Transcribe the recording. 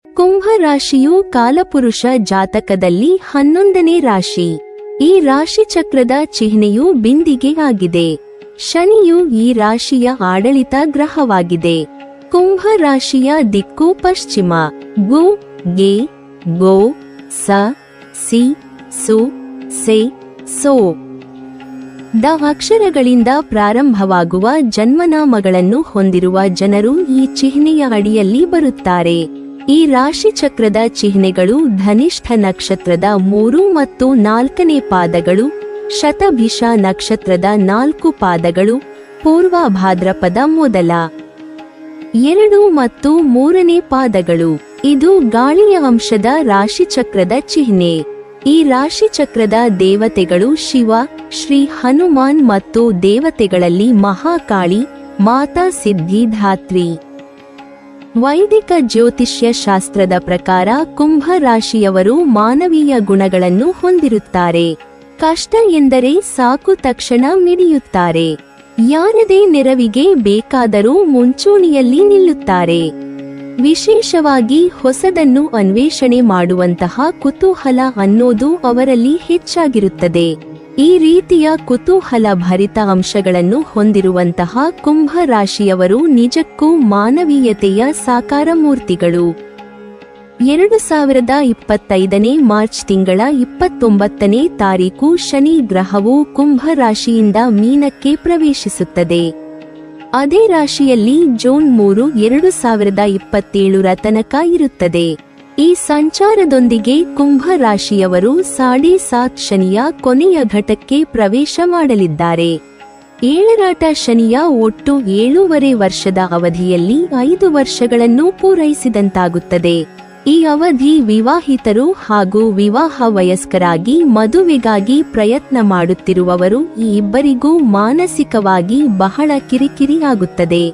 ಕುಂಭ ರಾಶಿಯು ಕಾಲಪುರುಷ ಜಾತಕದಲ್ಲಿ 11ನೇ ರಾಶಿ. ಈ ರಾಶಿ ಚಕ್ರದ ಚಿಹ್ನೆಯು ಬಿಂದಿಗೆ ಆಗಿದೆ. ಶನಿಯು ಈ ರಾಶಿಯ ಆಡಳಿತ ಗ್ರಹವಾಗಿದೆ. ಕುಂಭ ರಾಶಿಯ ದಿಕ್ಕು ಪಶ್ಚಿಮ. ಗು, ಗೆ, ಗೋ, ಸ, ಸಿ, ಸು, ಸೆ, ಸೋ ದ ಅಕ್ಷರಗಳಿಂದ ಪ್ರಾರಂಭವಾಗುವ ಜನ್ಮನಾಮಗಳನ್ನು ಹೊಂದಿರುವ ಜನರು ಈ ಚಿಹ್ನೆಯ ಅಡಿಯಲ್ಲಿ ಬರುತ್ತಾರೆ. ಈ ರಾಶಿ ಚಕ್ರದ ಚಿಹ್ನೆಗಳು ಧನಿಷ್ಠ ನಕ್ಷತ್ರದ 3 ಮತ್ತು 4ನೇ ಪಾದಗಳು, ಶತಭಿಷ ನಕ್ಷತ್ರದ 4 ಪಾದಗಳು, ಪೂರ್ವ ಭಾದ್ರಪದ ಮೊದಲ 2 ಮತ್ತು 3ನೇ ಪಾದಗಳು. ಇದು ಗಾಳಿಯ ಅಂಶದ ರಾಶಿಚಕ್ರದ ಚಿಹ್ನೆ. ಈ ರಾಶಿಚಕ್ರದ ದೇವತೆಗಳು ಶಿವ, ಶ್ರೀ ಹನುಮಾನ್ ಮತ್ತು ದೇವತೆಗಳಲ್ಲಿ ಮಹಾಕಾಳಿ, ಮಾತಾ ಸಿದ್ಧಿದಾತ್ರಿ. ವೈದಿಕ ಜ್ಯೋತಿಷ್ಯ ಶಾಸ್ತ್ರದ ಪ್ರಕಾರ ಕುಂಭ ರಾಶಿಯವರು ಮಾನವೀಯ ಗುಣಗಳನ್ನು ಹೊಂದಿರುತ್ತಾರೆ. ಕಷ್ಟ ಎಂದರೆ ಸಾಕು ತಕ್ಷಣ ಮಿಡಿಯುತ್ತಾರೆ. ಯಾರದೇ ನೆರವಿಗೆ ಬೇಕಾದರೂ ಮುಂಚೂಣಿಯಲ್ಲಿ ನಿಲ್ಲುತ್ತಾರೆ. ವಿಶೇಷವಾಗಿ ಹೊಸದನ್ನು ಅನ್ವೇಷಣೆ ಮಾಡುವಂತಹ ಕುತೂಹಲ ಅನ್ನೋದು ಅವರಲ್ಲಿ ಹೆಚ್ಚಾಗಿರುತ್ತದೆ. ಈ ರೀತಿಯ ಕುತೂಹಲ ಭರಿತ ಅಂಶಗಳನ್ನು ಹೊಂದಿರುವಂತಹ ಕುಂಭ ರಾಶಿಯವರು ನಿಜಕ್ಕೂ ಮಾನವೀಯತೆಯ ಸಾಕಾರ ಮೂರ್ತಿಗಳು. 2025ನೇ ಮಾರ್ಚ್ ತಿಂಗಳ 29ನೇ ತಾರೀಕು ಶನಿ ಗ್ರಹವು ಕುಂಭ ರಾಶಿಯಿಂದ ಮೀನಕ್ಕೆ ಪ್ರವೇಶಿಸುತ್ತದೆ. ಅದೇ ರಾಶಿಯಲ್ಲಿ ಜೂನ್ 3, 2027ರ ತನಕ ಇರುತ್ತದೆ. ಈ ಸಂಚಾರದೊಂದಿಗೆ ಕುಂಭ ರಾಶಿಯವರು 7.5 ಶನಿಯ ಕೊನೆಯ ಘಟ್ಟಕ್ಕೆ ಪ್ರವೇಶ ಮಾಡಲಿದ್ದಾರೆ. ಏಳರಾಟ ಶನಿಯ ಒಟ್ಟು 7.5 ವರ್ಷದ ಅವಧಿಯಲ್ಲಿ 5 ವರ್ಷಗಳನ್ನು ಪೂರೈಸಿದಂತಾಗುತ್ತದೆ. ಈ ಅವಧಿ ವಿವಾಹಿತರು ಹಾಗೂ ವಿವಾಹ ವಯಸ್ಕರಾಗಿ ಮದುವೆಗಾಗಿ ಪ್ರಯತ್ನ ಮಾಡುತ್ತಿರುವವರು ಈ ಇಬ್ಬರಿಗೂ ಮಾನಸಿಕವಾಗಿ ಬಹಳ ಕಿರಿಕಿರಿ ಆಗುತ್ತದೆ.